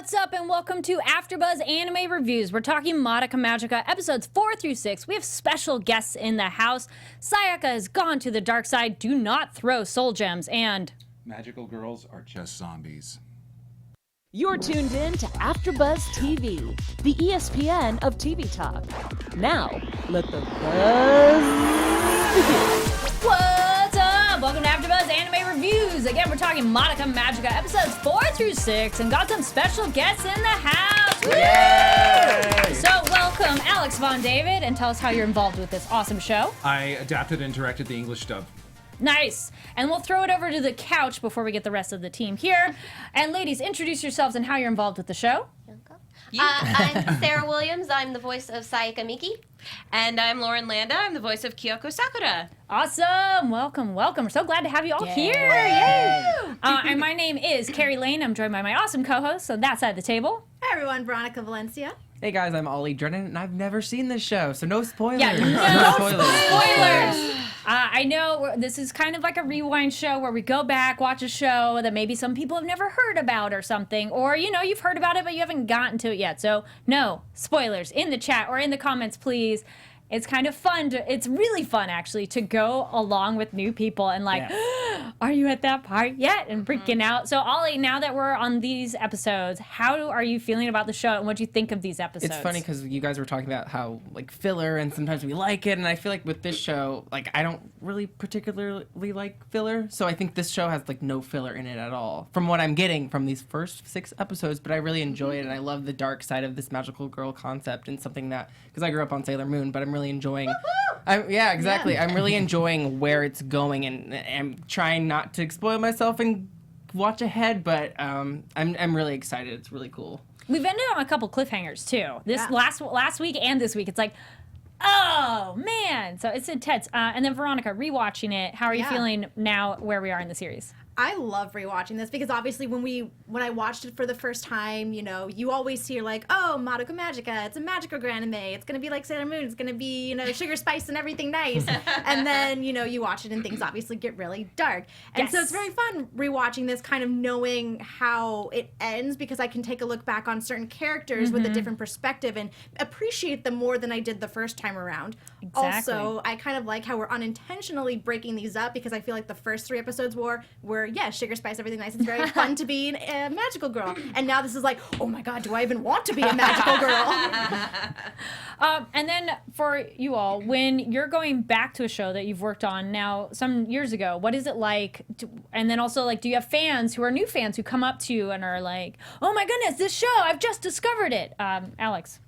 What's up, and welcome to AfterBuzz Anime Reviews. We're talking Madoka Magica episodes 4 through 6. We have special guests in the house. Sayaka has gone to the dark side. Do not throw soul gems, and magical girls are just zombies. You're tuned in to AfterBuzz TV, the ESPN of TV talk. Now, let the buzz begin. what's up? Welcome to AfterBuzz Anime Reviews. Again, we're talking Madoka Magica episodes 4 through 6, and got some special guests in the house. Yay! So welcome, Alex Von David, and tell us how you're involved with this awesome show. I adapted and directed the English dub. Nice. And we'll throw it over to the couch before we get the rest of the team here. And ladies, introduce yourselves and how you're involved with the show. I'm Sarah Williams. I'm the voice of Sayaka Miki. And I'm Lauren Landa. I'm the voice of Kyoko Sakura. Awesome. Welcome, welcome. We're so glad to have you all here. Yay. And my name is Kari Lane. I'm joined by my awesome co-host on that side of the table. Hi everyone, Veronica Valencia. Hey guys, I'm Ollie Drennan, and I've never seen this show, so no spoilers. Yeah, no spoilers. I know this is kind of like a rewind show where we go back, watch a show that maybe some people have never heard about or something, or, you know, you've heard about it, but you haven't gotten to it yet. So no spoilers in the chat or in the comments, please. It's kind of fun. It's really fun, actually, to go along with new people and like, are you at that part yet? And freaking out. So, Ollie, now that we're on these episodes, how are you feeling about the show and what do you think of these episodes? It's funny because you guys were talking about how, like, filler and sometimes we like it. And I feel like with this show, like, I don't really particularly like filler. So I think this show has, like, no filler in it at all from what I'm getting from these first 6 episodes. But I really enjoy it. And I love the dark side of this magical girl concept and something that, because I grew up on Sailor Moon, but I'm really enjoying. Yeah, exactly. I'm really enjoying where it's going, and I'm trying not to spoil myself and watch ahead. But I'm really excited. It's really cool. We've ended on a couple cliffhangers too. This last week and this week, it's like, oh man, so it's intense. And then Veronica, rewatching it, how are you feeling now where we are in the series? I love rewatching this because obviously when I watched it for the first time, you know, you always hear like, oh, Madoka Magica, it's a magical anime, it's gonna be like Sailor Moon, it's gonna be, you know, sugar spice and everything nice. And then, you know, you watch it and things obviously get really dark. And so it's very fun rewatching this, kind of knowing how it ends, because I can take a look back on certain characters with a different perspective and appreciate them more than I did the first time around. Exactly. Also, I kind of like how we're unintentionally breaking these up, because I feel like the first 3 episodes were sugar spice, everything nice. It's very fun to be a magical girl. And now this is like, oh my god, do I even want to be a magical girl? And then for you all, when you're going back to a show that you've worked on now some years ago, what is it like? And then also, like, do you have fans who are new fans who come up to you and are like, oh my goodness, this show, I've just discovered it. Alex.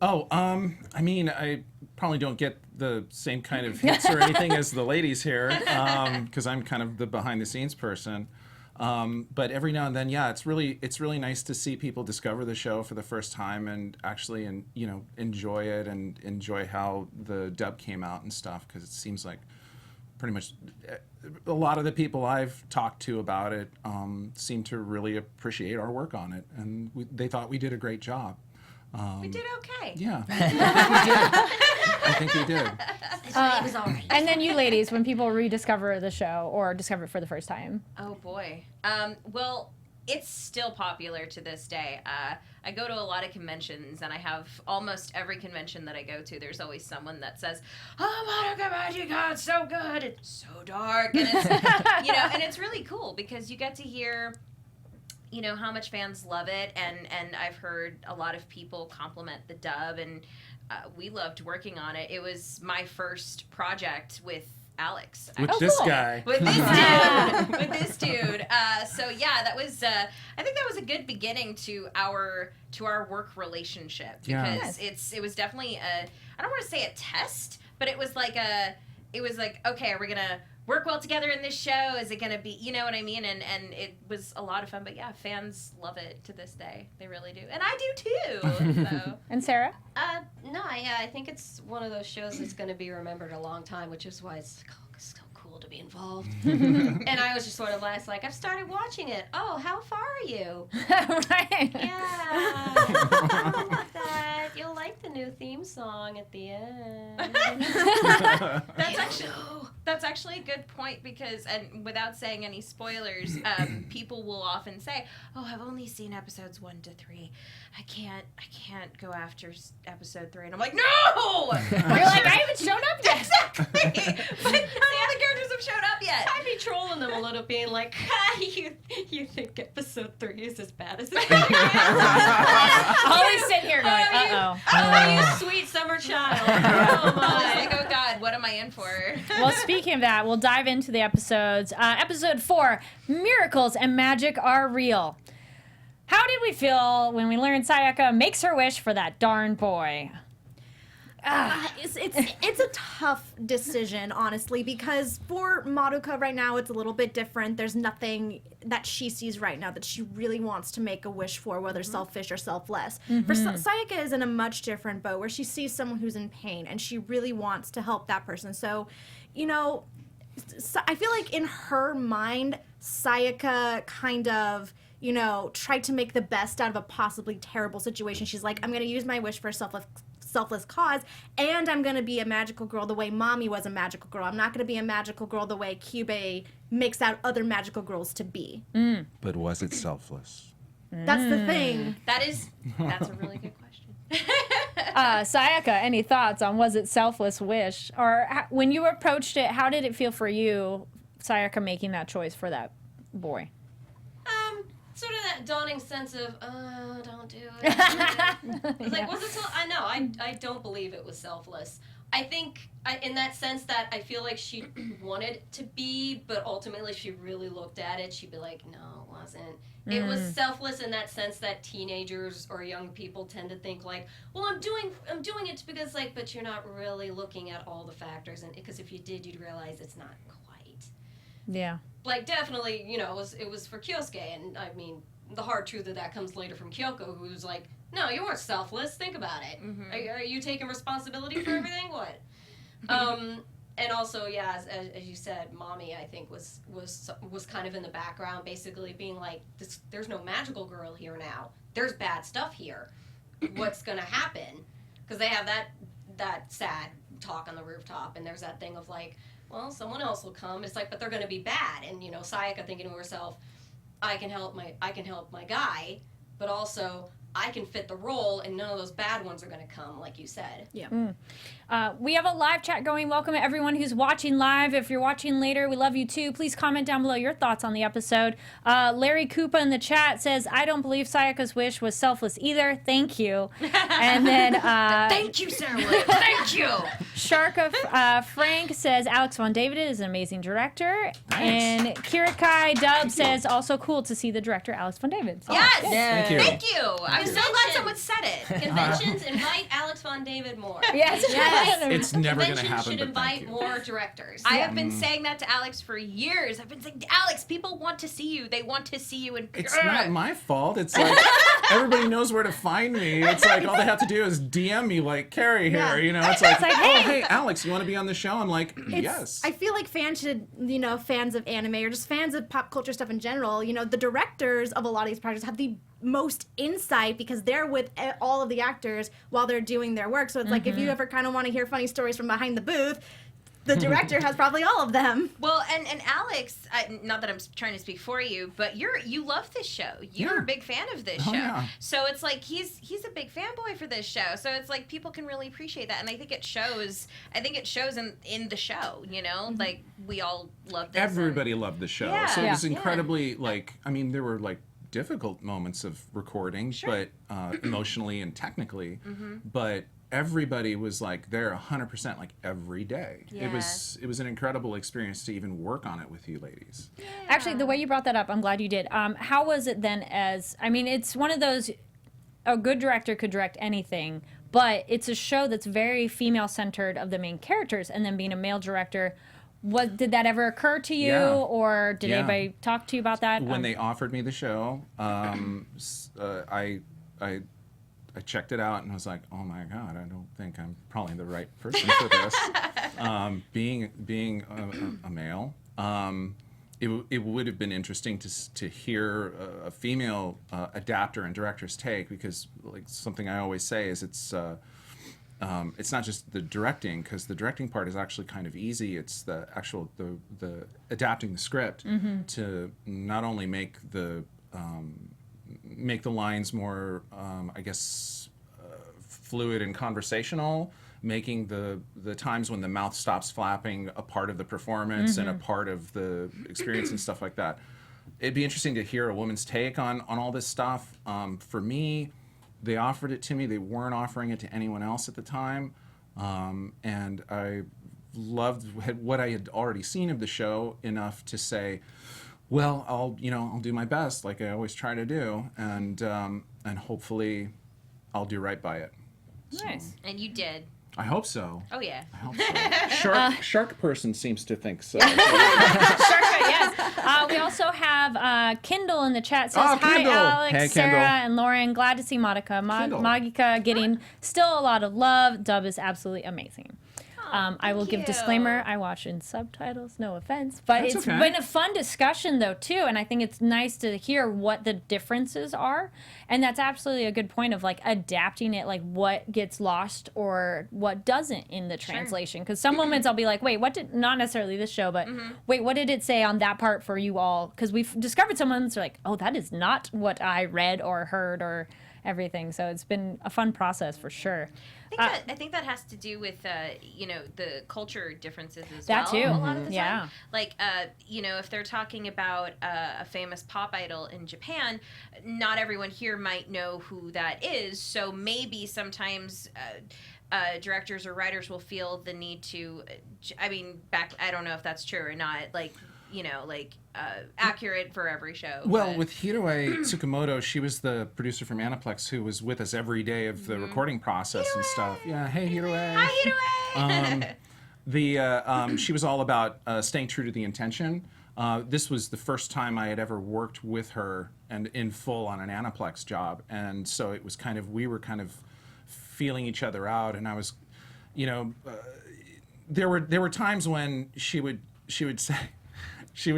Oh, I mean, I probably don't get the same kind of hits or anything as the ladies here, because I'm kind of the behind-the-scenes person. But every now and then, it's really nice to see people discover the show for the first time and actually, enjoy it and enjoy how the dub came out and stuff. Because it seems like pretty much a lot of the people I've talked to about it seem to really appreciate our work on it, and they thought we did a great job. We did okay. Yeah, I think we did. It was all right. And then you ladies, when people rediscover the show or discover it for the first time. Oh boy. Well, it's still popular to this day. I go to a lot of conventions, and I have almost every convention that I go to, there's always someone that says, oh, Madoka Magica, it's so good, it's so dark, and it's, and it's really cool because you get to hear, how much fans love it, and I've heard a lot of people compliment the dub, and we loved working on it. It was my first project with Alex. With this guy. With this dude. So yeah, that was, I think that was a good beginning to our work relationship, because it was definitely I don't want to say a test, but it was like, okay, are we going to work well together in this show? Is it going to be, you know what I mean? And it was a lot of fun. But yeah, fans love it to this day. They really do. And I do too. So. And Sarah? No, I think it's one of those shows that's going to be remembered a long time, which is why it's so cool to be involved. And I was just sort of like, I've started watching it. Oh, how far are you? Right. Yeah. I like that. You'll like the new theme song at the end. That's actually That's actually a good point because, and without saying any spoilers, people will often say, "Oh, I've only seen episodes 1 to 3. I can't go after episode 3." And I'm like, "No!" You're like, I haven't shown up yet. Exactly. But none of the characters have showed up yet. I'd be trolling them a little, being like, you think episode 3 is as bad as it is? Always sit here going, uh-oh. Oh, you sweet summer child. Oh, my. Like, oh God, what am I in for? Well, speaking of that, we'll dive into the episodes. Episode 4, Miracles and Magic Are Real. How did we feel when we learned Sayaka makes her wish for that darn boy? It's a tough decision, honestly, because for Madoka right now, it's a little bit different. There's nothing that she sees right now that she really wants to make a wish for, whether selfish or selfless. For Sayaka is in a much different boat, where she sees someone who's in pain, and she really wants to help that person. So, I feel like in her mind, Sayaka kind of, tried to make the best out of a possibly terrible situation. She's like, I'm going to use my wish for a selfless cause, and I'm going to be a magical girl the way Mommy was a magical girl. I'm not going to be a magical girl the way Kyubey makes out other magical girls to be. But was it selfless? That's the thing. That's a really good question. Sayaka, any thoughts on was it selfless wish? Or when you approached it, how did it feel for you, Sayaka, making that choice for that boy? Sort of that dawning sense of, don't do it. It's like, was it I know, I don't believe it was selfless. I think, in that sense that I feel like she wanted it to be, but ultimately if she really looked at it, she'd be like, no, it wasn't. It was selfless in that sense that teenagers or young people tend to think like, well, I'm doing it because like, but you're not really looking at all the factors, and because if you did, you'd realize it's not quite. Yeah. Like, definitely, it was for Kyosuke, and I mean, the hard truth of that comes later from Kyoko, who's like, no, you weren't selfless, think about it. Are you taking responsibility for everything? What? And also, yeah, as you said, Mommy, I think, was kind of in the background, basically being like, there's no magical girl here now. There's bad stuff here. What's gonna happen? Because they have that sad talk on the rooftop, and there's that thing of like, well, someone else will come. It's like, but they're going to be bad. And, Sayaka thinking to herself, I can help my guy, but also I can fit the role, and none of those bad ones are going to come, like you said. Yeah. We have a live chat going. Welcome to everyone who's watching live. If you're watching later, we love you too. Please comment down below your thoughts on the episode. Larry Koopa in the chat says, I don't believe Sayaka's wish was selfless either. Thank you. And then... Thank you, Sarah Williams. Thank you. Sharka Frank says, Alex Von David is an amazing director. Nice. And Kirikai Dub says, also cool to see the director, Alex Von David. So, Yes. Thank you. Thank you. I'm so glad someone said it. Conventions invite Alex Von David more. Yes. It's never going to Conventions happen, should but thank invite you. more directors. I have been saying that to Alex for years. I've been saying, Alex, people want to see you. They want to see you. And It's not my fault. It's like everybody knows where to find me. It's like all they have to do is DM me like Carrie here. Yeah. It's like, like, oh, hey, Alex, you want to be on the show? I'm like, yes. I feel like fans should, fans of anime or just fans of pop culture stuff in general, the directors of a lot of these projects have the most insight because they're with all of the actors while they're doing their work. So it's like if you ever kind of want to hear funny stories from behind the booth, the director has probably all of them. Well, and Alex, not that I'm trying to speak for you, but you love this show. You're a big fan of this show. Yeah. So it's like he's a big fanboy for this show. So it's like people can really appreciate that, and I think it shows. I think it shows in the show. Like we all love this. Everybody loved the show. Yeah. So it was Yeah. incredibly there were like difficult moments of recording, but emotionally and technically, but everybody was like there 100% like every day. Yeah. It was an incredible experience to even work on it with you ladies. Actually, the way you brought that up, I'm glad you did. How was it then it's one of those, a good director could direct anything, but it's a show that's very female-centered of the main characters, and then being a male director, did that ever occur to you, Yeah. or did Yeah. anybody talk to you about that? When they offered me the show, I checked it out and was like, oh my God, I don't think I'm probably the right person for this. Being a male, it would have been interesting to hear a female adapter and director's take, because like something I always say is it's not just the directing, because the directing part is actually kind of easy. It's the actual the adapting the script to not only make the lines more, I guess, fluid and conversational, making the times when the mouth stops flapping a part of the performance and a part of the experience and stuff like that. It'd be interesting to hear a woman's take on all this stuff. For me, they offered it to me. They weren't offering it to anyone else at the time. And I loved what I had already seen of the show enough to say, well, I'll do my best, like I always try to do, and hopefully I'll do right by it. Nice. And you did. I hope so. Oh, yeah. I hope so. Shark person seems to think so. Sure, yes. We also have Kindle in the chat. Says, hi, Kindle. Alex, Hey, Sarah, Kindle. and Lauren. Glad to see Madoka Magica getting still a lot of love. Dub is absolutely amazing. I will give disclaimer, I watch in subtitles, no offense. But That's it's okay. been a fun discussion, though, too. And I think it's nice to hear what the differences are. And that's absolutely a good point of, like, adapting it, like, what gets lost or what doesn't in the translation. Because some moments I'll be like, wait, what did, not necessarily this show, but wait, what did it say on that part for you all? Because we've discovered some moments are like, oh, that is not what I read or heard or everything. So it's been a fun process for sure. I think that has to do with the culture differences as That well. too. A lot of the time. Yeah. Like if they're talking about a famous pop idol in Japan, not everyone here might know who that is. So maybe sometimes directors or writers will feel the need to. I don't know if that's true or not. Accurate for every show. Well, but- with Hiroe Tsukamoto, she was the producer from Aniplex who was with us every day of the recording process and stuff. Yeah, hey Hiroe. Hi, Hiroe. She was all about staying true to the intention. This was the first time I had ever worked with her and in full on an Aniplex job, and so it was we were kind of feeling each other out, and I was, there were times when she would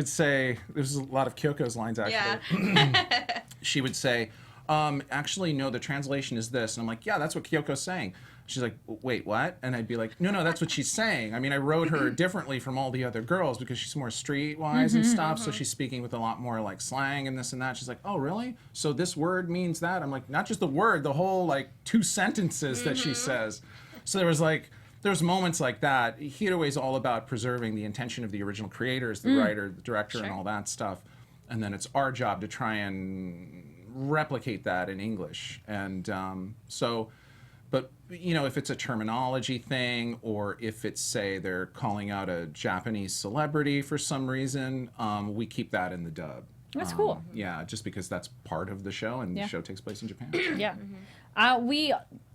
say, there's a lot of Kyoko's lines actually. Yeah. She would say, actually, no, the translation is this. And I'm like, yeah, that's what Kyoko's saying. She's like, wait, what? And I'd be like, no, that's what she's saying. I mean, I wrote her differently from all the other girls because she's more streetwise and stuff. So she's speaking with a lot more like slang and this and that. She's like, oh, really? So this word means that? I'm like, not just the word, the whole like 2 sentences that she says. So there was moments like that. Hiroe's all about preserving the intention of the original creators, the writer, the director, and all that stuff. And then it's our job to try and replicate that in English. And but if it's a terminology thing, or if it's, say, they're calling out a Japanese celebrity for some reason, we keep that in the dub. That's cool. Yeah, just because that's part of the show, and the show takes place in Japan. Yeah.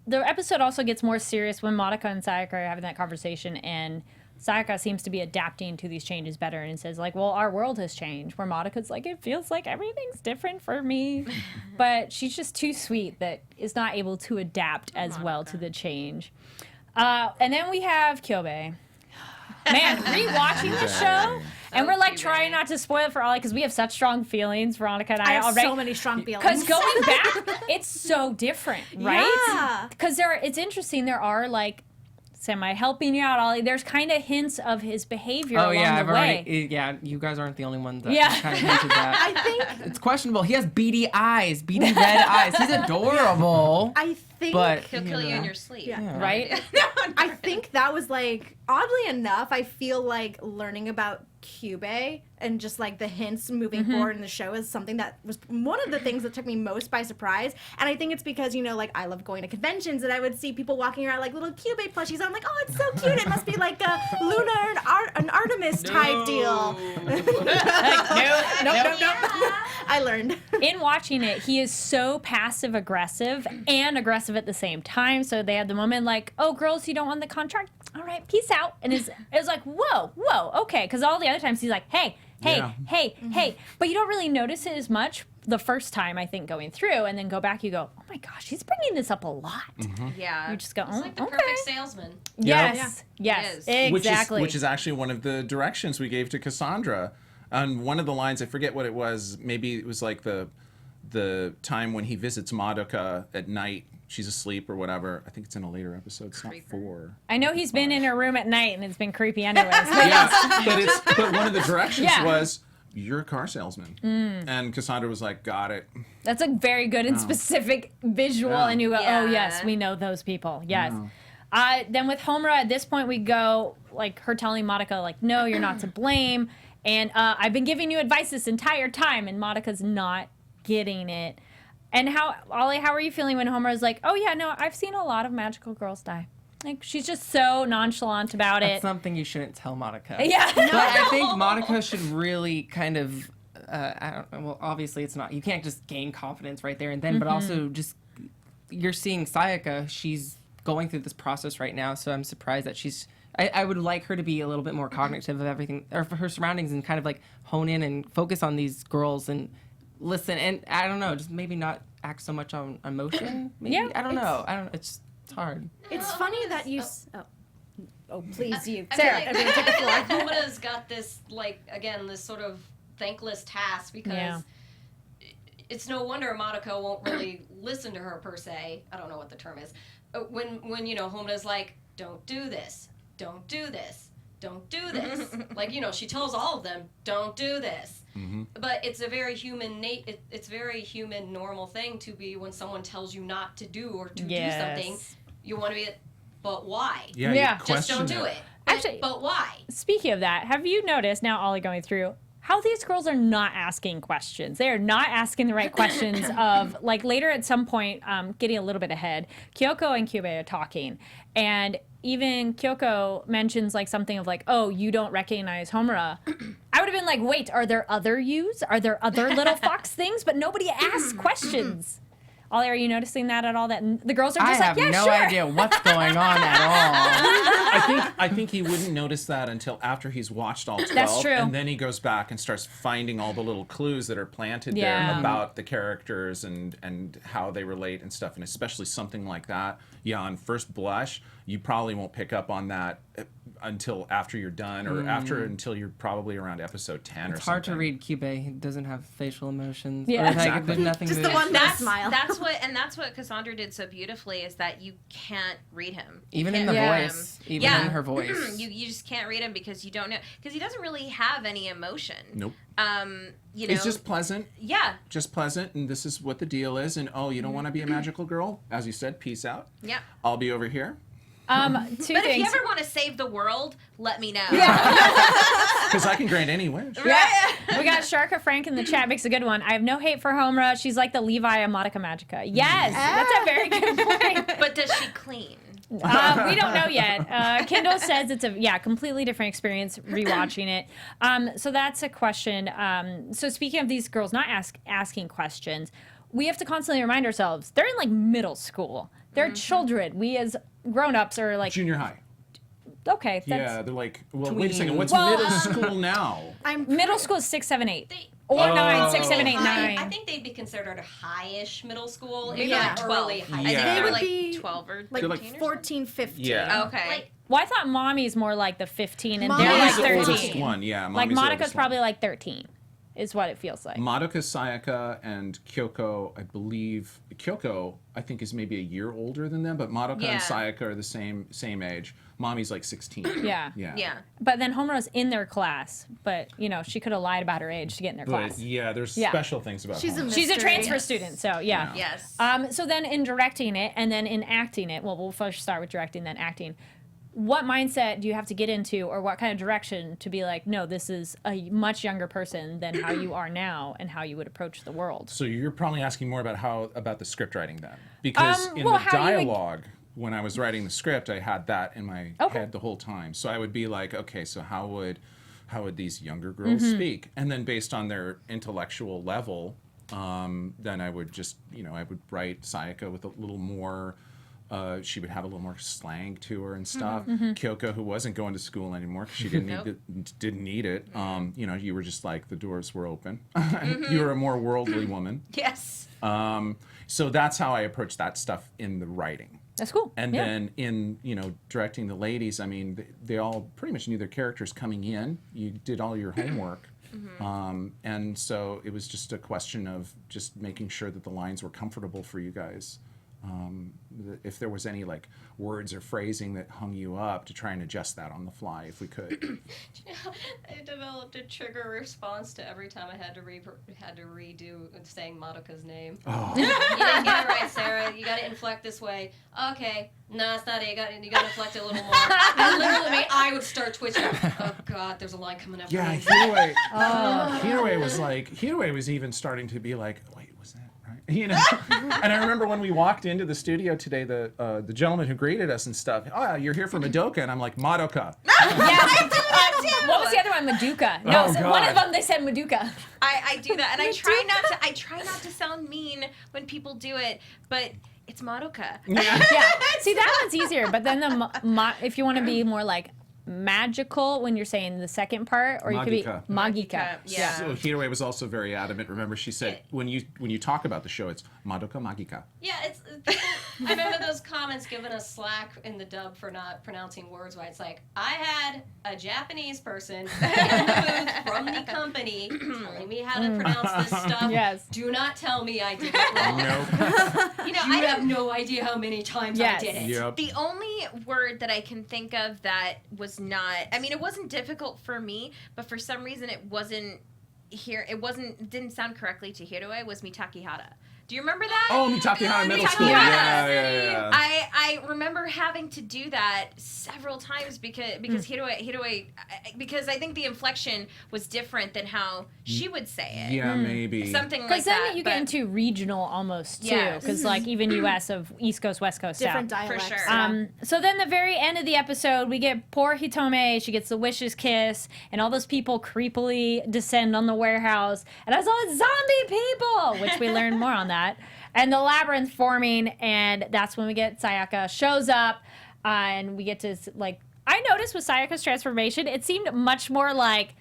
The episode also gets more serious when Madoka and Sayaka are having that conversation, and Sayaka seems to be adapting to these changes better and says, like, well, our world has changed. Where Madoka's like, it feels like everything's different for me. But she's just too sweet that is not able to adapt as well to the change. And then we have Kyubey. Man, rewatching this show, and we're like trying not to spoil it for Ollie because we have such strong feelings, Veronica and I have already. so many strong feelings. Because going back, it's so different, right? Yeah. Because it's interesting. There are like semi-helping you out, Ollie. There's kind of hints of his behavior along the way. You guys aren't the only ones that Yeah. kind of hinted that. I think It's questionable. He has beady eyes, beady red eyes. He's adorable. I think But He'll kill you in your sleep. Yeah. Right? I think that was like, oddly enough, I feel like learning about Kyubey and just like the hints moving forward in the show is something that was one of the things that took me most by surprise. And I think it's because, like I love going to conventions and I would see people walking around like little Kyubey plushies. I'm like, oh, it's so cute. It must be like a Luna and Artemis type deal. Nope. I learned. In watching it, he is so passive aggressive and aggressive at the same time. So they had the moment like, oh, girls, you don't want the contract? All right, peace out. And it was like, whoa, okay. Because all the other times he's like, hey. But you don't really notice it as much the first time, I think, going through. And then go back, you go, oh my gosh, he's bringing this up a lot. Yeah. You just go, It's like the okay. perfect salesman. Yes, It yes, is. exactly. Which is actually one of the directions we gave to Cassandra. On one of the lines, I forget what it was. Maybe it was like the time when he visits Madoka at night. she's asleep or whatever. I think it's in a later episode. It's not 4. I know he's been in her room at night and it's been creepy anyways. Yeah, but one of the directions Yeah. was, you're a car salesman. And Cassandra was like, got it. That's a very good and specific visual, Yeah. and you go, Yeah. oh yes, we know those people. Yes. Then with Homura, at this point we go like her telling Madoka like, no, you're not to blame, and I've been giving you advice this entire time, and Madoka's not getting it. And Ollie, how are you feeling when Homura's like, oh yeah, no, I've seen a lot of magical girls die. Like she's just so nonchalant about That's it. something you shouldn't tell Madoka. Yeah. But I think Madoka should really kind of, I don't. Well, obviously it's not. You can't just gain confidence right there and then. But also just, you're seeing Sayaka. She's going through this process right now. So I'm surprised that she's. I would like her to be a little bit more cognitive of everything, or for her surroundings, and kind of like hone in and focus on these girls and listen. And I don't know, just maybe not act so much on emotion. Maybe. Yeah, I don't know. I don't. It's hard. It's funny that you. Oh, please, you. I Sarah, feel everyone take the floor. like Homura's got this, like, again, this sort of thankless task because Yeah. it's no wonder Madoka won't really listen to her per se. I don't know what the term is. When you know, Homura's like, don't do this, don't do this, don't do this. Like, you know, she tells all of them, don't do this. But it's a very human, it's very human, normal thing to be when someone tells you not to do or to do something. You want to be, but why? Yeah. Yeah. You Just don't question do it. Actually- but why? Speaking of that, have you noticed now, Ollie going through, how these girls are not asking questions? They are not asking the right questions of, like, later at some point, getting a little bit ahead, Kyoko and Kyubey are talking, and even Kyoko mentions, like, something of, like, oh, you don't recognize Homura. I would have been like, wait, are there other yous? Are there other little fox things? But nobody asks questions. Ollie, are you noticing that at all? That the girls are just I have like, yeah, no sure. idea what's going on at all. I think he wouldn't notice that until after he's watched all 12. That's true. And then he goes back and starts finding all the little clues that are planted Yeah. there about the characters and how they relate and stuff. And especially something like that. Yeah, on first blush, you probably won't pick up on that until after you're done or until you're probably around episode 10 or something. It's hard to read Kyubey. He doesn't have facial emotions. Yeah. Or, like, Exactly. there's nothing Just to the one that That's smile. that's what Cassandra did so beautifully is that you can't read him. Even You in the can't read voice. him. Even in her voice. you just can't read him because you don't know because he doesn't really have any emotion. Nope. You know. It's just pleasant. yeah. Just pleasant, and this is what the deal is. And oh, you don't want to be a magical girl? As you said, peace out. Yeah. I'll be over here. Two But if you things. ever want to save the world, let me know. Because I can grant any wish. Yeah. We got Sharka Frank in the chat, makes a good one. I have no hate for Homura. She's like the Levi of Madoka Magica. Yes, that's a very good point. But does she clean? We don't know yet. Kendall says it's a completely different experience rewatching it. So that's a question. So speaking of these girls not asking questions, we have to constantly remind ourselves they're in like middle school. They're children. We as grown-ups are like, Junior high. okay, that's, Yeah, they're like, well, wait a second. What's Well, middle school now? middle school is 6, 7, 8. They- Or Oh. 9, 6, 7, 8, I 9. think they'd be considered a high-ish middle school. Maybe if like not 12. early high I Yeah. think school. they They were would like be 12 or like 13 or 14, 15. Yeah. Okay. Like, Well, I thought Mommy's more like the 15 and Mommy's they're like Mommy's the 13. oldest one, yeah. Like Mommy's the Monica's oldest probably one. like 13 is what it feels like. Madoka, Sayaka, and Kyoko, I believe. Kyoko, I think, is maybe a year older than them, but Madoka Yeah. and Sayaka are the same age. Mommy's like 16. Yeah. Yeah. Yeah. But then Homura's in their class, but you know, she could have lied about her age to get in their But class. yeah, there's Yeah. special things about She's a Homer. She's a mystery. transfer student, so yeah. Yes. So then in directing it and then in acting it, well, we'll first start with directing, then acting. What mindset do you have to get into, or what kind of direction to be like, no, this is a much younger person than how you are now and how you would approach the world? So you're probably asking more about the script writing then, because in well, the how you would- dialogue, when I was writing the script, I had that in my Okay. head the whole time. So I would be like, okay, so how would these younger girls Mm-hmm. speak? And then based on their intellectual level, then I would just, I would write Sayaka with a little more. She would have a little more slang to her and stuff. Mm-hmm. Kyoko, who wasn't going to school anymore because she didn't need it. You were just like the doors were open. You were a more worldly woman. yes. So that's how I approach that stuff in the writing. That's cool. And Yeah. then in, directing the ladies, I mean, they all pretty much knew their characters coming in. You did all your homework. And so it was just a question of just making sure that the lines were comfortable for you guys. if there was any like words or phrasing that hung you up, to try and adjust that on the fly if we could. I developed a trigger response to every time I had to redo saying Madoka's name. Oh. You didn't get it right, Sarah. You got to inflect this way. Okay, no, that's not it. You got to inflect it a little more. And literally, I would start twitching. Oh God, there's a line coming up. Yeah, me. Hiroi was even starting to be like, wait, was that right? You know. And I remember when we walked into the studio today, the gentleman who greeted us and stuff. Oh, you're here for Madoka, and I'm like, Madoka. What was the other one? Madoka. No, Oh, so God. one of them they said Madoka. I do that, and I try not to sound mean when people do it, but it's Madoka. Yeah. See, that one's easier. But then if you want to be more like magical when you're saying the second part, or you could be Magika. Magika. Yeah. So Hiroi was also very adamant. Remember, she said when you talk about the show, it's Madoka Magica. Yeah, it's people, I remember those comments giving us slack in the dub for not pronouncing words right. It's like, I had a Japanese person in the booth from the company telling me how to pronounce this stuff. Yes. Do not tell me I did it wrong. Nope. You know, You have no idea how many times Yes. I did it. Yep. The only word that I can think of that was not, I mean, it wasn't difficult for me, but for some reason it didn't sound correctly to Hiroi, was Mitakihara. Do you remember that? Oh, Mitakihara Middle School. Mitakihara. Yeah. I remember having to do that several times because Hiroi, because I think the inflection was different than how she would say it. Yeah, maybe. Something like Because that. then you get into regional almost too. Yes. Because like even U.S. of East Coast, West Coast, Different South. dialects. sure. yeah. So then the very end of the episode, we get poor Hitome. She gets the wishes kiss, and all those people creepily descend on the warehouse. And I saw it's zombie people, which we learned more on that. And the labyrinth forming, and that's when we get Sayaka shows up, and we get to like. I noticed with Sayaka's transformation, it seemed much more like.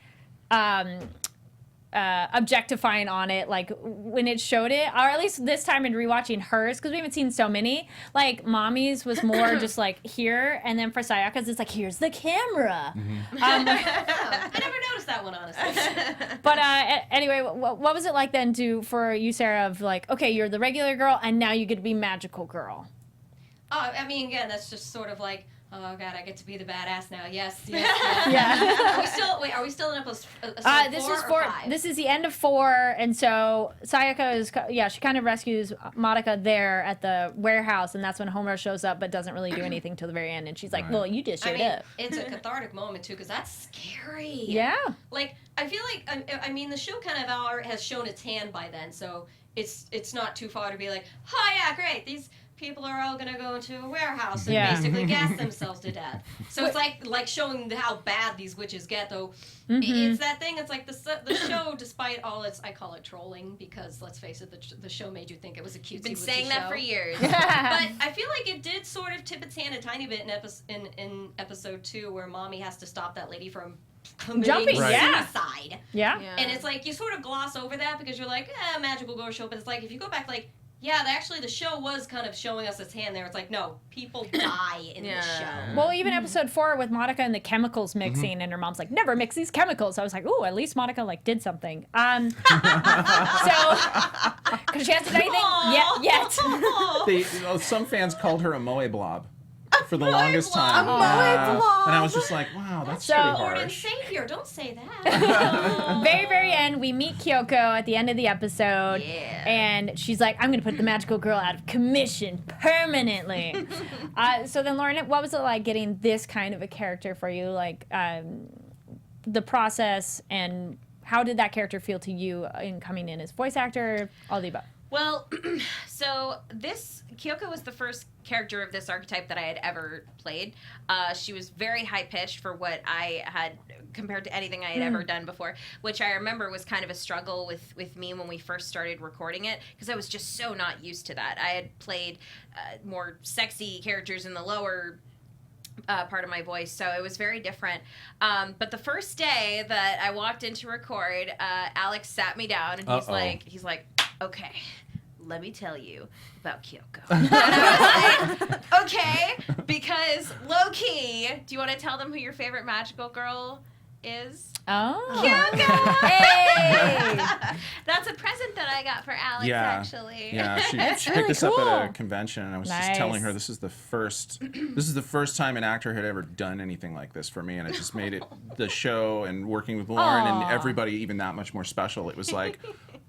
Objectifying on it, like when it showed it, or at least this time in rewatching hers, because we haven't seen so many. Like Mommy's was more just like here, and then for Sayaka's, it's like here's the camera. I never noticed that one, honestly. But anyway, what was it like then for you, Sarah? Of like, okay, you're the regular girl, and now you get to be magical girl. I mean, again, that's just sort of like, oh God, I get to be the badass now. Yes. Yeah. Are we still in episode This 4 is or 4. 5? This is the end of 4, and so Sayaka is she kind of rescues Madoka there at the warehouse, and that's when Homura shows up, but doesn't really do anything till the very end, and she's like, Right. "Well, you just showed up." It's a cathartic moment too, because that's scary. Yeah. Like, I feel like, I mean, the show kind of has shown its hand by then, so it's not too far to be like, oh yeah, great, these people are all gonna go into a warehouse and Yeah. basically gas themselves to death. So it's like showing how bad these witches get, though. It's that thing. It's like the show, despite all its, I call it trolling, because let's face it, the show made you think it was a cutesy. Been witchy saying that show. for years. But I feel like it did sort of tip its hand a tiny bit in episode 2, where Mommy has to stop that lady from committing Jumping, Right. yeah. suicide. Yeah. And it's like, you sort of gloss over that because you're like, magical girl show. But it's like, if you go back, like, yeah, actually the show was kind of showing us its hand there. It's like, no, people die in this show. Well, even episode 4 with Madoka and the chemicals mixing, and her mom's like, "Never mix these chemicals." I was like, "Ooh, at least Madoka like did something." So, because she hasn't done anything yet. Some fans called her a moe blob for the longest time. Moe Yeah. blob. And I was just like, wow, that's So- pretty Lord and harsh. Savior, don't say that. Very, very end, we meet Kyoko at the end of the episode, Yeah. and she's like, "I'm gonna put the magical girl out of commission permanently." So then, Lauren, what was it like getting this kind of a character for you? Like the process, and how did that character feel to you in coming in as voice actor? All the above. Well, so Kyoko was the first character of this archetype that I had ever played. She was very high-pitched for what I had, compared to anything I had ever done before, which I remember was kind of a struggle with me when we first started recording it, because I was just so not used to that. I had played more sexy characters in the lower part of my voice, so it was very different. But the first day that I walked in to record, Alex sat me down, and he's like, okay, let me tell you about Kyoko. And I was like, okay, because low-key, do you want to tell them who your favorite magical girl is Oh. Kyoko. Hey. That's a present that I got for Alex, actually. Yeah, she That's picked really this up cool. at a convention, and I was just telling her Nice. this is the first time an actor had ever done anything like this for me, and it just made it the show and working with Lauren and Aw. everybody even that much more special. It was like,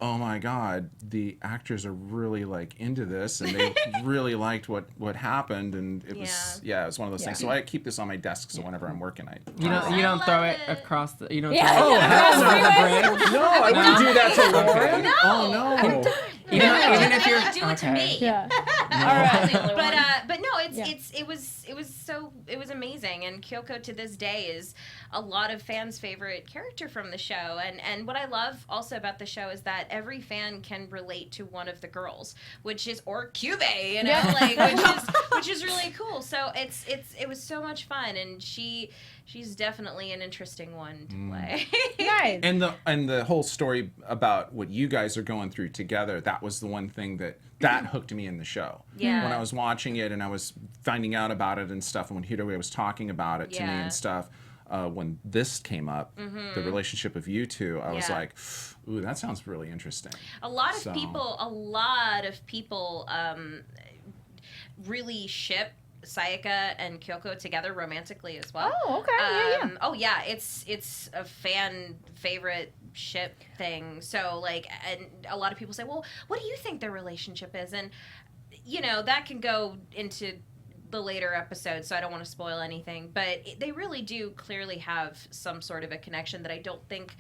oh my God, the actors are really like into this, and they really liked what happened, and it was it was one of those things. So I keep this on my desk, so whenever I'm working, I You don't I throw love it it. across the. You don't Yeah. throw it Across across the freeway. bridge. no, I wouldn't do that to Lauren. No. Oh no. Even if you're do it to me. Yeah. All right. But no, Yeah. it was amazing, and Kyoko to this day is a lot of fans' favorite character from the show. And what I love also about the show is that every fan can relate to one of the girls, which is or Kyubey, you know, which is really cool. So it was so much fun, and she's definitely an interesting one to play. Nice. And the whole story about what you guys are going through together, that was the one thing that hooked me in the show. Yeah. When I was watching it and I was finding out about it and stuff, and when Hiroe was talking about it to me Yeah. and stuff, when this came up, the relationship of you two, I was Yeah. like, ooh, that sounds really interesting. A lot of So- people really ship Sayaka and Kyoko together romantically as well. Oh, okay. Yeah. Oh yeah, it's a fan favorite ship thing. So like, and a lot of people say, well, what do you think their relationship is? And you know, that can go into the later episodes, so I don't want to spoil anything. But they really do clearly have some sort of a connection that I don't think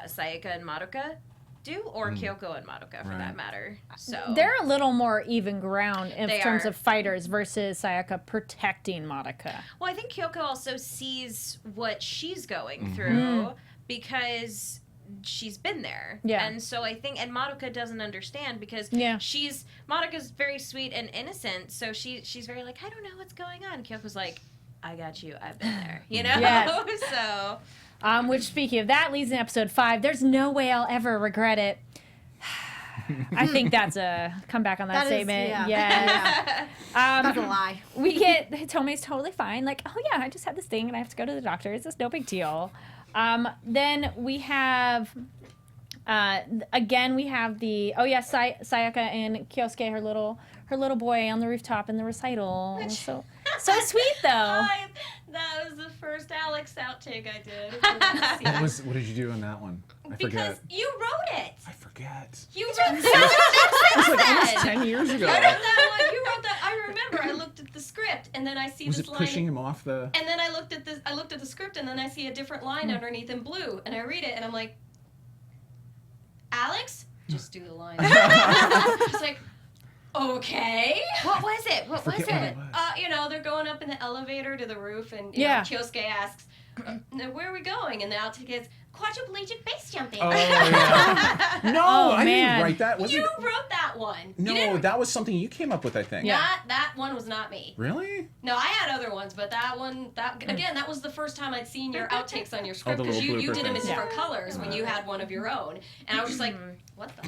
Sayaka and Madoka do, or Kyoko and Madoka for that matter. So They're a little more even ground in They terms are. of fighters versus Sayaka protecting Madoka. well, I think Kyoko also sees what she's going through because she's been there. Yeah. And so I think, and Madoka doesn't understand because Yeah. Madoka's very sweet and innocent, so she's very like, I don't know what's going on. Kyoko's like, I got you, I've been there, you know? Yes. So Which, speaking of that, leads in episode 5. There's no way I'll ever regret it. I think that's a comeback on that That is- statement. yeah. Yes. That's a lie. We get Tomei's totally fine. Like, oh yeah, I just had this thing and I have to go to the doctor. It's just no big deal. Then we have, again, we have the Sayaka and Kyosuke, her little boy on the rooftop in the recital. So sweet though. That was the first Alex outtake I did. What did you do on that one? I Because forget. you wrote it. I forget. You wrote that. It was like almost 10 years ago. You wrote that one. You wrote that. I remember. I looked at the script, and then I see Was this it line. pushing him off the... And then I looked at the script, and then I see a different line underneath in blue, and I read it, and I'm like, Alex, just do the line. Just like, okay. what was it? What was Forget what it? it was. You know, they're going up in the elevator to the roof, and Yeah. Kyosuke asks, "Now, where are we going?" And the outtake is quadriplegic base jumping. Oh, yeah. No, Oh, I man. didn't write that. Was You it? wrote that one. You No, didn't- that was something you came up with, I think. Yeah. That one was not me. Really? No, I had other ones, but that one, again, that was the first time I'd seen your outtakes on your script the because little you blooper did them in things. different colors when you had one of your own, and I was just like, what the?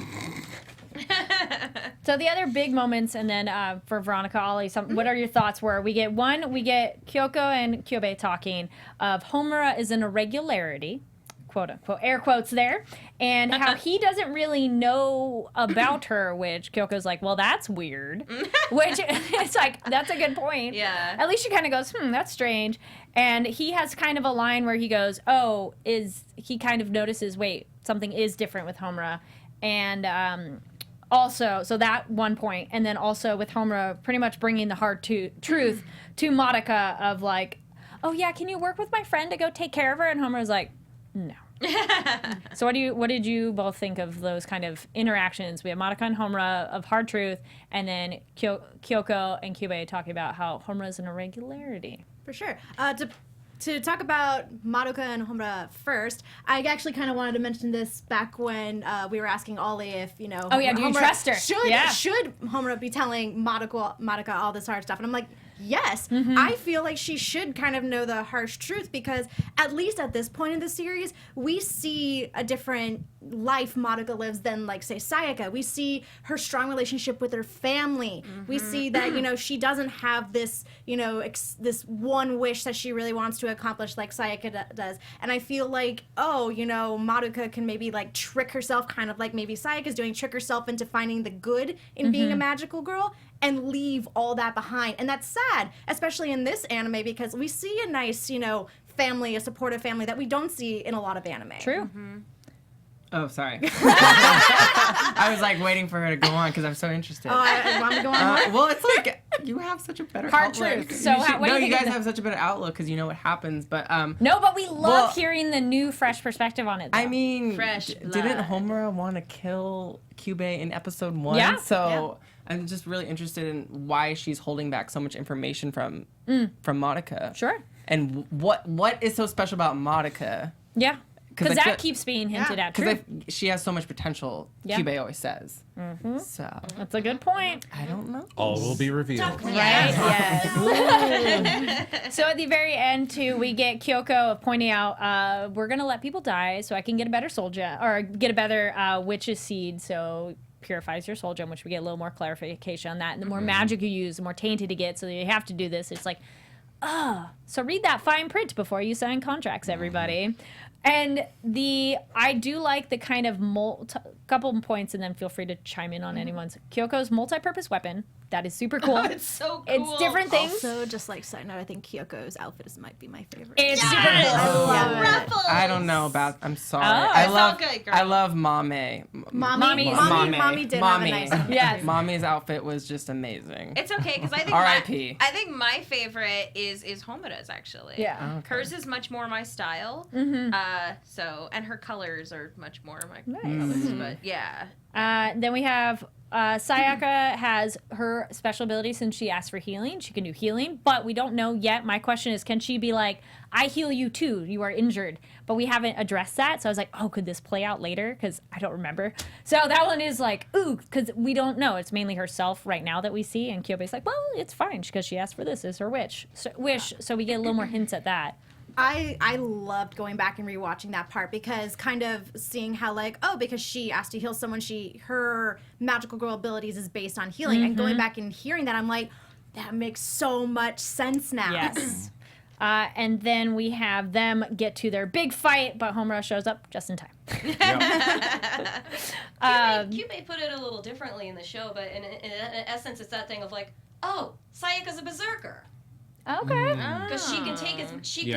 So the other big moments, and then for Veronica, Ollie, what are your thoughts? Where we get Kyoko and Kyubey talking of Homura is an irregularity, quote unquote, air quotes there, and how he doesn't really know about her, which Kyoko's like, well, that's weird, which it's like, that's a good point. Yeah. At least she kind of goes, that's strange. And he has kind of a line where he goes, he kind of notices, wait, something is different with Homura. And also, so that one point, and then also with Homura pretty much bringing the hard truth to Madoka of like, oh yeah, can you work with my friend to go take care of her? And Homura's like, no. So what did you both think of those kind of interactions? We have Madoka and Homura of hard truth, and then Kyoko and Kyubey talking about how Homura is an irregularity. For sure. To talk about Madoka and Homura first, I actually kind of wanted to mention this back when we were asking Ollie if, you know... Oh, yeah, do you trust her? Should Homura be telling Madoka all this hard stuff? And I'm like, yes. I feel like she should kind of know the harsh truth because at least at this point in the series, we see a different life Madoka lives than, like, say, Sayaka. We see her strong relationship with her family. We see that, you know, she doesn't have this, you know, this one wish that she really wants to accomplish like Sayaka does. And I feel like, oh, you know, Madoka can maybe, like, trick herself, kind of like maybe Sayaka's doing, trick herself into finding the good in being a magical girl and leave all that behind. And that's sad, especially in this anime, because we see a nice, you know, family, a supportive family that we don't see in a lot of anime. True. Oh, sorry. I was like waiting for her to go on because I'm so interested. Oh, I want to go on. Well, it's like you have such a better Hard outlook. truth. So what do you you think guys of the- have such a better outlook because you know what happens. But No, but we love Well- hearing the new, fresh perspective on it. Though. I mean, Fresh didn't blood. Homura want to kill Kyubey in episode 1? Yeah. So I'm just really interested in why she's holding back so much information from Madoka. Sure. And what is so special about Madoka? Yeah. 'Cause Because I that feel- keeps being hinted at. Because True. she has so much potential. Yeah. Kyubey always says. So That's a good point. I don't know. All will be revealed. Right? Yes. So at the very end, too, we get Kyoko pointing out, we're going to let people die so I can get a better soul gem, or get a better witch's seed, so purifies your soul gem, which we get a little more clarification on that. And the more magic you use, the more tainted it gets, so you have to do this. It's like, so read that fine print before you sign contracts, everybody. And I do like the kind of couple points, and then feel free to chime in on anyone's. Kyoko's multi-purpose weapon. That is super cool. It's so cool. It's different things. Also, just like side note, I think Kyoko's outfit might be my favorite. It's super cool. I love it. Ruffles. I don't know about. I'm sorry. Oh, I it's love. all good, girl. I love Mame. Mommy did have a nice one. Yes. Mommy's outfit was just amazing. It's okay because I think R.I.P.. I think my favorite is Homura's actually. Yeah. Hers is much more my style. So and her colors are much more my colors. But yeah. Then we have Sayaka has her special ability since she asked for healing. She can do healing, but we don't know yet. My question is, can she be like, I heal you too, you are injured? But we haven't addressed that. So I was like, oh, could this play out later? Because I don't remember. So that one is like, ooh, because we don't know. It's mainly herself right now that we see. And Kyubey's like, well, it's fine because she asked for this as her wish. So we get a little more hints at that. I loved going back and rewatching that part because kind of seeing how like, oh, because she asked to heal someone, her magical girl abilities is based on healing. And going back and hearing that, I'm like, that makes so much sense now. Yes. And then we have them get to their big fight, but Homura shows up just in time. Kyubey put it a little differently in the show, but in essence, it's that thing of like, oh, Sayaka's a berserker. Okay. Because she can take Yeah.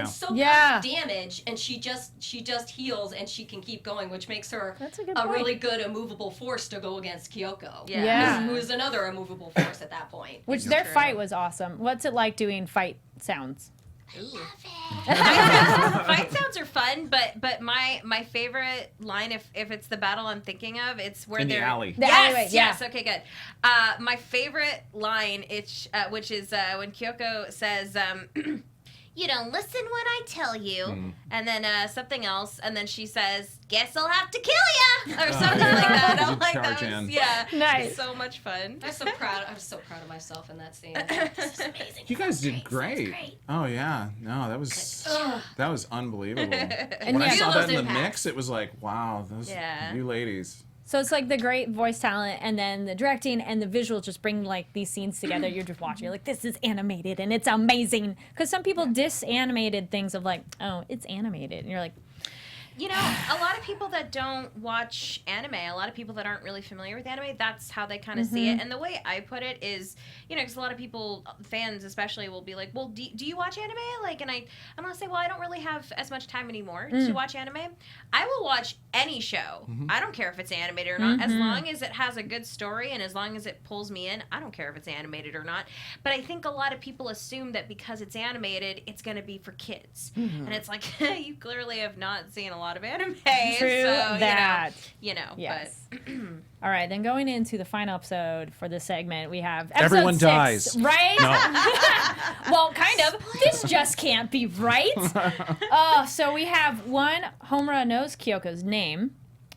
can soak Yeah. up damage, and she just heals, and she can keep going, which makes her That's a good a point. really good immovable force to go against Kyoko. Yeah. Who is another immovable force at that point. Which their fight was awesome. What's it like doing fight sounds? Fight sounds are fun, but my favorite line, if it's the battle I'm thinking of, it's where In the they're alley. The alleyway, yes, yeah. okay, good. My favorite line, which is when Kyoko says, "You don't listen when I tell you," and then something else, and then she says, "Guess I'll have to kill ya," or something like that. I'm like, that Charge was, in. yeah, Nice. so much fun. I'm so proud of myself in that scene. This is amazing. You guys did great. Oh yeah, no, that was unbelievable. When I yeah, saw those that in the impacts. mix, it was like, wow, those Yeah. you ladies. So it's like the great voice talent, and then the directing and the visuals just bring like these scenes together. You're just watching, you're like, this is animated and it's amazing. Because some people disanimated things of like, oh, it's animated, and you're like, You know, a lot of people that don't watch anime, a lot of people that aren't really familiar with anime, that's how they kind of see it. And the way I put it is, you know, because a lot of people, fans especially, will be like, well, do you watch anime? Like, and I'm going to say, well, I don't really have as much time anymore to watch anime. I will watch any show. I don't care if it's animated or not. As long as it has a good story and as long as it pulls me in, I don't care if it's animated or not. But I think a lot of people assume that because it's animated, it's going to be for kids. And it's like, you clearly have not seen a lot of anime. true so, that. You know, Yes. but All right, then going into the final episode for this segment, we have episode Everyone 6, dies. right? No. Well, kind of. This just can't be right. So we have one, Homura knows Kyoko's name.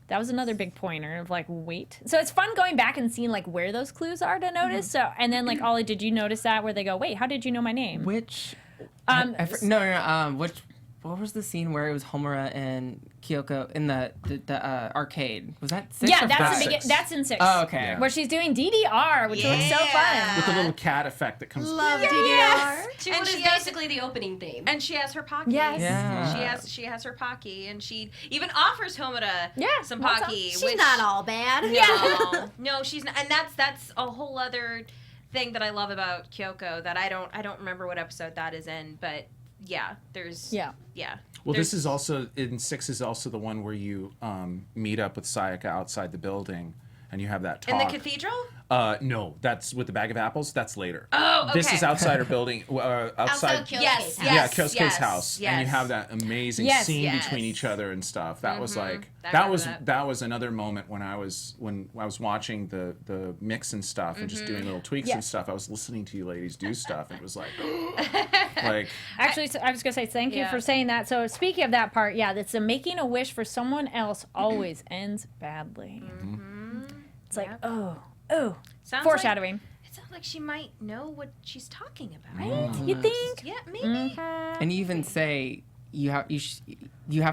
That was another big pointer of like, wait. So it's fun going back and seeing like where those clues are to notice. So, and then like, Ollie, did you notice that where they go, wait, how did you know my name? Which? Um, no. Which what was the scene where it was Homura and Kyoko in the arcade? Was that 6? Yeah, or that's 5? the begin. That's in 6. Oh, okay. Yeah. Where she's doing DDR, which looks so fun. With the little cat effect that comes. Love DDR. She And was she has- basically the opening theme. And she has her Pocky. Yes. Yeah. She has her Pocky, and she even offers Homura Yeah, some what's up? Pocky. She's not all bad. No, she's not, and that's a whole other thing that I love about Kyoko that I don't remember what episode that is in, but yeah, there's Yeah. Well, There's- this is also in 6 is also the one where you meet up with Sayaka outside the building, and you have that talk. in the cathedral. No, that's with the bag of apples. That's later. Oh, okay. This is outside her building, outside. Kyosuke's Yes, house. Yeah, Kyosuke's house, yes. and you have that amazing Yes. scene Yes. between each other and stuff. That was like I that remember was that. that was another moment when I was watching the mix and stuff and just doing little tweaks and Yes. stuff. I was listening to you ladies do stuff, and it was like Actually, so I was going to say thank you Yeah. for saying that. So speaking of that part, yeah, that's making a wish for someone else always ends badly. It's like, oh, Sounds foreshadowing. Like, it sounds like she might know what she's talking about. Right? You think? Yeah, maybe. And you even say you have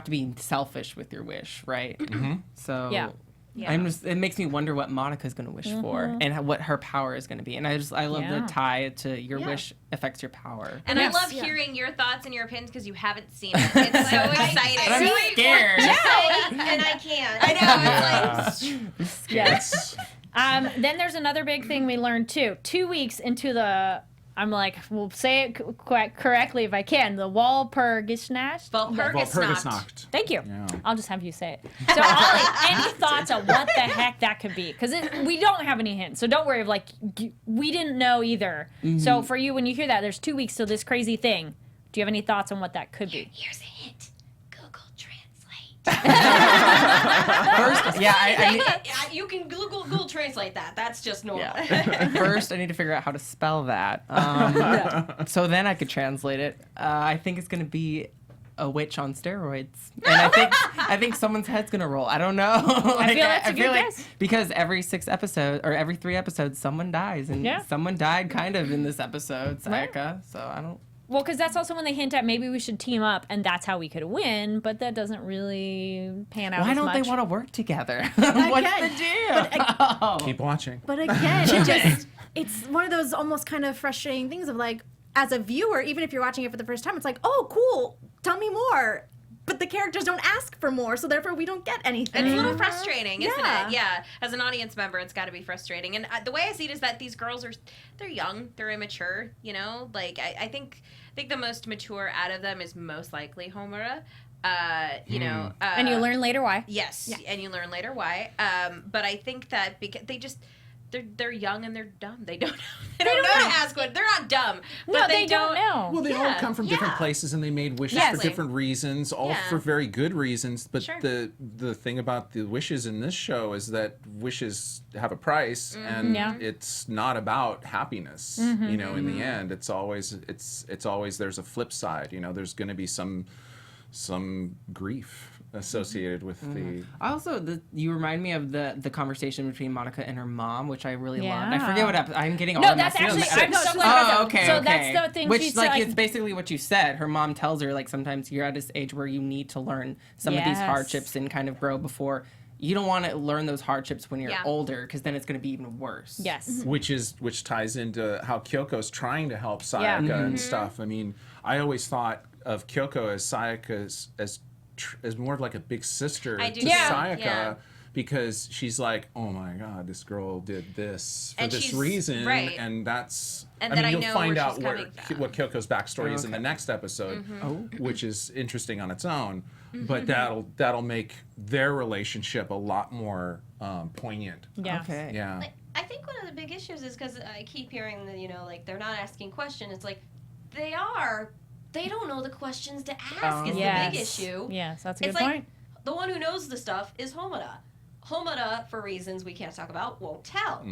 to be selfish with your wish, right? So Yeah. Yeah. it makes me wonder what Monica's going to wish for and what her power is going to be. And I love Yeah. the tie to your wish affects your power. And Yes. I love hearing your thoughts and your opinions because you haven't seen it. It's so exciting. And I'm scared. And I can't. I know. It's like Yes. Then there's another big thing we learned too. 2 weeks into the, I'm like, we'll say it correctly if I can. The Walpurgisnacht. Walpurgisnacht. Thank you. Yeah. I'll just have you say it. So, Ollie, any thoughts on what the heck that could be? Because we don't have any hints, so don't worry. Like we didn't know either. So for you, when you hear that, there's 2 weeks to this crazy thing. Do you have any thoughts on what that could be? Here's a hint. Google Translate. First, You can Google Translate that. That's just normal. First, I need to figure out how to spell that. So then I could translate it. I think it's going to be a witch on steroids, and I think someone's head's going to roll. I don't know. I feel that's a good guess. Because every 6 episodes or every 3 episodes, someone dies, and Yeah. someone died kind of in this episode, Sayaka. So I don't. Well, because that's also when they hint at maybe we should team up, and that's how we could win. But that doesn't really pan out. Why as don't they much. want to work together? What's the deal? keep watching. But again, it's one of those almost kind of frustrating things of like, as a viewer, even if you're watching it for the first time, it's like, oh, cool, tell me more. But the characters don't ask for more, so therefore we don't get anything. It's a little frustrating, isn't Yeah. it? Yeah. As an audience member, it's got to be frustrating. And the way I see it is that these girls they're young, they're immature. You know, like I think the most mature out of them is most likely Homura. You know, And you learn later why. Yes, and you learn later why. But I think that because they're young and they're dumb. They don't know. They don't know to ask what. They're not dumb. No, but they don't know. Well, they all Yeah, come from different places, and they made wishes Yes. for different reasons, all Yeah. for very good reasons. But Sure. the thing about the wishes in this show is that wishes have a price, and Yeah. it's not about happiness. You know, in the end, it's always there's a flip side. You know, there's going to be some grief associated with the. Also, you remind me of the conversation between Monica and her mom, which I really loved. I Yeah. forget what I'm getting all No, of my that's feelings. actually. I'm so glad. Oh, about okay. that. So okay. that's the thing. Which, she's like, it's basically what you said. Her mom tells her, like, sometimes you're at this age where you need to learn some of these Yes. hardships and kind of grow before. You don't want to learn those hardships when you're Yeah. older, because then it's going to be even worse. Yes. Which ties into how Kyoko's trying to help Sayaka Yeah. Mm-hmm. and stuff. I mean, I always thought of Kyoko as Sayaka's as more of like a big sister I do to too, Sayaka. yeah. Because she's like, oh my God, this girl did this for And this she's- reason, right. and that's. And I then mean, I you'll know find where out she's coming from. what Kyoko's backstory is in the next episode, which is interesting on its own. But that'll make their relationship a lot more poignant. Yeah. Okay. Yeah. I think one of the big issues is because I keep hearing that, you know, like they're not asking questions. It's like they are. They don't know the questions to ask is the big issue. Yes, that's a It's good like point. the one who knows the stuff is Homura. Homura, for reasons we can't talk about, won't tell.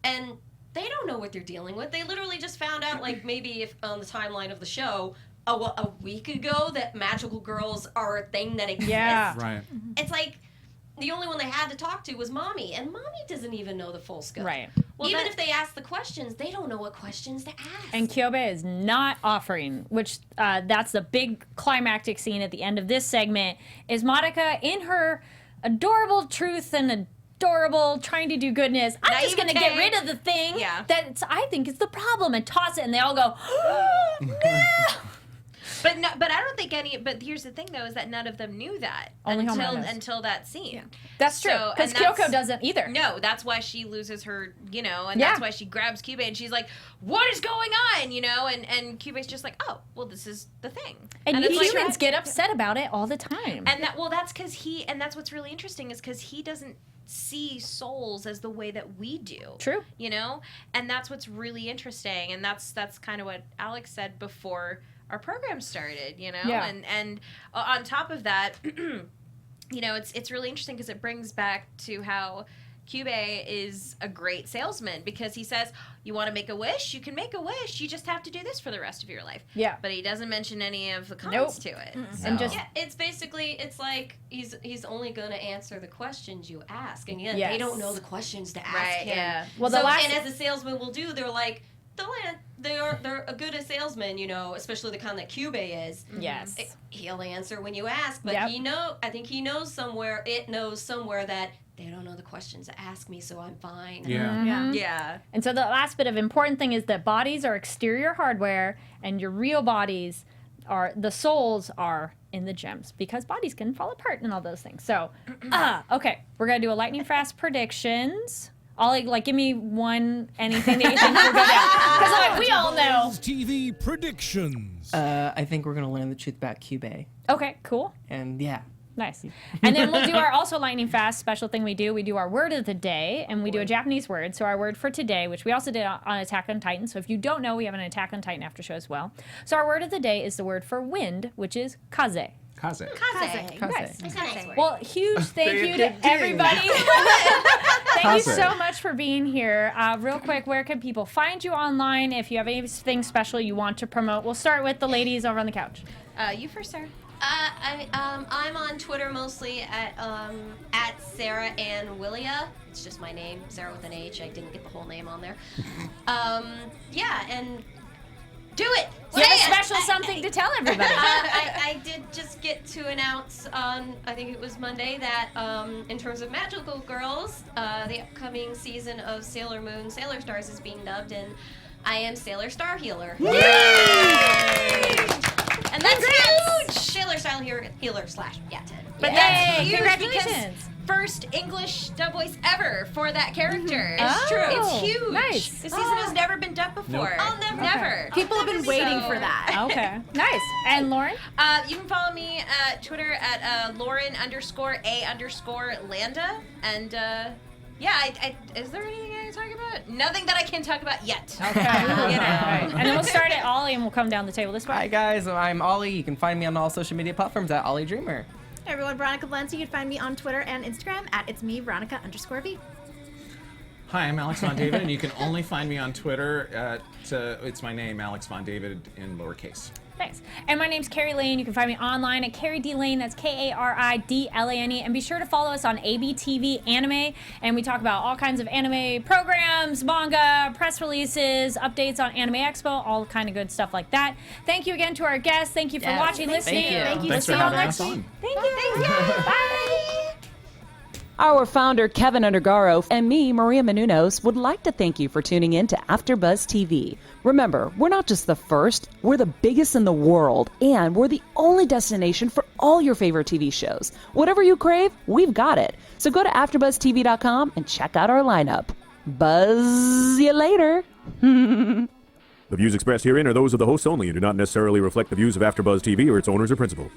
And they don't know what they're dealing with. They literally just found out, like, maybe if on the timeline of the show, a week ago that magical girls are a thing that exists. Yeah. Right. It's like the only one they had to talk to was Mommy, and Mommy doesn't even know the full scope. Right. Well, Even if they ask the questions, they don't know what questions to ask. And Kyubey is not offering, which that's the big climactic scene at the end of this segment, is Madoka in her adorable truth and adorable trying to do goodness. I'm just going to get rid of the thing that I think is the problem and toss it. And they all go, no. But no, but I don't think any. But here's the thing, though, is that none of them knew that until that scene. Yeah. That's true. Because Kyoko doesn't either. No, that's why she loses her, and that's why she grabs Kyubey and she's like, "What is going on?" And Kyubey's just like, "Oh, well, this is the thing." And you humans get upset about it all the time. And that's because and that's what's really interesting is because he doesn't see souls as the way that we do. True. And that's what's really interesting, and that's kind of what Alex said before our program started, and on top of that, it's really interesting because it brings back to how Kyubey is a great salesman because he says, you want to make a wish? You can make a wish. You just have to do this for the rest of your life. Yeah. But he doesn't mention any of the cons to it. So. And it's like he's only going to answer the questions you ask. And yet they don't know the questions to ask him. Yeah. Well, and as a salesman will do, they're like, they're a good salesman, especially the kind that Kyubey is. Yes. He'll answer when you ask, but I think he knows somewhere, that they don't know the questions to ask me, so I'm fine. Yeah. Mm-hmm. Yeah. And so the last bit of important thing is that bodies are exterior hardware and your real bodies the souls are in the gems because bodies can fall apart and all those things. So, okay, we're going to do a lightning fast predictions. Ollie, give me anything that you think will go down. Because we all know. TV predictions. I think we're going to learn the truth about Kyubey. Okay, cool. And yeah. Nice. And then we'll do our also lightning fast special thing we do our word of the day, and we do a Japanese word. So our word for today, which we also did on Attack on Titan. So if you don't know, we have an Attack on Titan after show as well. So our word of the day is the word for wind, which is kaze. Kaze. Nice. Well, huge thank you to everybody. Thank you so much for being here. Real quick, where can people find you online if you have anything special you want to promote? We'll start with the ladies over on the couch. You first, Sarah. I'm on Twitter mostly at Sarah Ann Willia. It's just my name, Sarah with an H. I didn't get the whole name on there. And do it. You have a special something to tell everybody. I did just get to announce on, I think it was Monday, that in terms of Magical Girls, the upcoming season of Sailor Moon Sailor Stars is being dubbed, and I am Sailor Star Healer. Yay! And that's huge! Sailor Star Healer / 10. But that's huge congratulations. First English dub voice ever for that character. It's true. It's huge. Nice. The season has never been dubbed before. Nope. I'll never. People have been waiting for that. Okay. Nice. And Lauren? You can follow me at Twitter at Lauren_A_Landa. And is there anything I can talk about? Nothing that I can talk about yet. Okay. Right. And then we'll start at Ollie and we'll come down the table this way. Hi guys, I'm Ollie. You can find me on all social media platforms at Ollie Dreamer. Hey everyone, Veronica Valencia. You can find me on Twitter and Instagram at it's me, Veronica_V. Hi, I'm Alex Von David, and you can only find me on Twitter at, it's my name, Alex Von David in lowercase. Thanks. And my name's Kari Lane. You can find me online at Kari D Lane. That's KARIDLANE. And be sure to follow us on ABTVanime. And we talk about all kinds of anime programs, manga, press releases, updates on Anime Expo, all kind of good stuff like that. Thank you again to our guests. Thank you for watching, listening. Thank you. Thanks for having us on. Thank you. Bye. Our founder, Kevin Undergaro, and me, Maria Menounos, would like to thank you for tuning in to AfterBuzz TV. Remember, we're not just the first, we're the biggest in the world, and we're the only destination for all your favorite TV shows. Whatever you crave, we've got it. So go to AfterBuzzTV.com and check out our lineup. Buzz you later. The views expressed herein are those of the hosts only and do not necessarily reflect the views of AfterBuzz TV or its owners or principals.